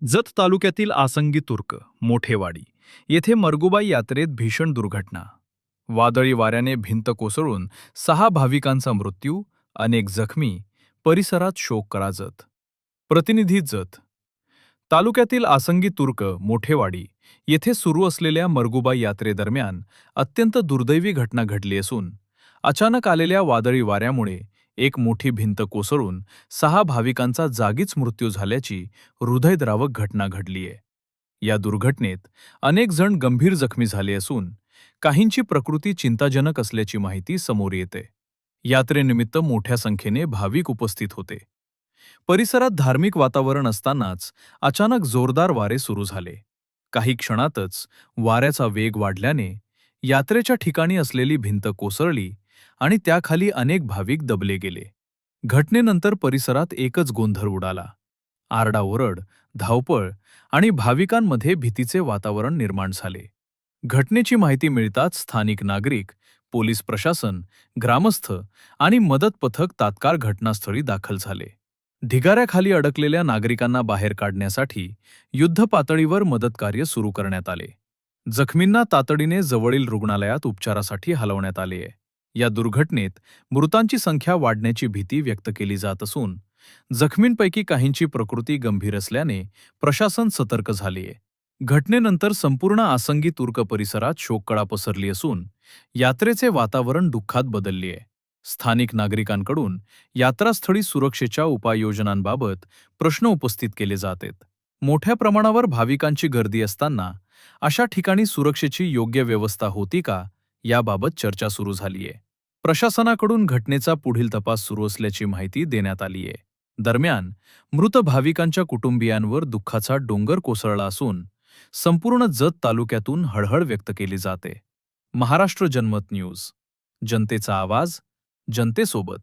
जत तालुक्यातील आसंगी तुर्क मोठेवाडी येथे मरगुबाई यात्रेत भीषण दुर्घटना. वादळी वाऱ्याने भिंत कोसळून 6 भाविकांचा मृत्यू, अनेक जखमी, परिसरात शोककळा. जत प्रतिनिधी. जत तालुक्यातील आसंगी तुर्क मोठेवाडी येथे सुरू असलेल्या मरगुबाई यात्रेदरम्यान अत्यंत दुर्दैवी घटना घडली असून अचानक आलेल्या वादळी वाऱ्यामुळे एक मोठी भिंत कोसळून 6 भाविकांचा जागीच मृत्यू झाल्याची हृदयद्रावक घटना घडलीय. या दुर्घटनेत अनेक जण गंभीर जखमी झाले असून काहींची प्रकृती चिंताजनक असल्याची माहिती समोर येते. यात्रेनिमित्त मोठ्या संख्येने भाविक उपस्थित होते. परिसरात धार्मिक वातावरण असतानाच अचानक जोरदार वारे सुरू झाले. काही क्षणातच वाऱ्याचा वेग वाढल्याने यात्रेच्या ठिकाणी असलेली भिंत कोसळली आणि त्याखाली अनेक भाविक दबले गेले. घटनेनंतर परिसरात एकच गोंधळ उडाला. आरडाओरड, धावपळ आणि भाविकांमध्ये भीतीचे वातावरण निर्माण झाले. घटनेची माहिती मिळताच स्थानिक नागरिक, पोलीस प्रशासन, ग्रामस्थ आणि मदत पथक तात्काळ घटनास्थळी दाखल झाले. ढिगाऱ्याखाली अडकलेल्या नागरिकांना बाहेर काढण्यासाठी युद्धपातळीवर मदतकार्य सुरू करण्यात आले. जखमींना तातडीने जवळील रुग्णालयात उपचारासाठी हलवण्यात आले. या दुर्घटनेत मृतांची संख्या वाढण्याची भीती व्यक्त केली जात असून जखमींपैकी काहींची प्रकृती गंभीर असल्याने प्रशासन सतर्क झालेय. घटनेनंतर संपूर्ण आसंगी तुर्क परिसरात शोककळा पसरली असून यात्रेचे वातावरण दुःखात बदलले आहे. स्थानिक नागरिकांकडून यात्रास्थळी सुरक्षेच्या उपाययोजनांबाबत प्रश्न उपस्थित केले जात आहेत. मोठ्या प्रमाणावर भाविकांची गर्दी असताना अशा ठिकाणी सुरक्षेची योग्य व्यवस्था होती का, याबाबत चर्चा सुरू झाली आहे. प्रशासनाकडून घटनेचा पुढील तपास सुरू असल्याची माहिती देण्यात आली आहे. दरम्यान, मृत भाविकांच्या कुटुंबियांवर दुःखाचा डोंगर कोसळला असून संपूर्ण जत तालुक्यातून हळहळ व्यक्त केली जाते. महाराष्ट्र जनमत न्यूज, जनतेचा आवाज, जनतेसोबत.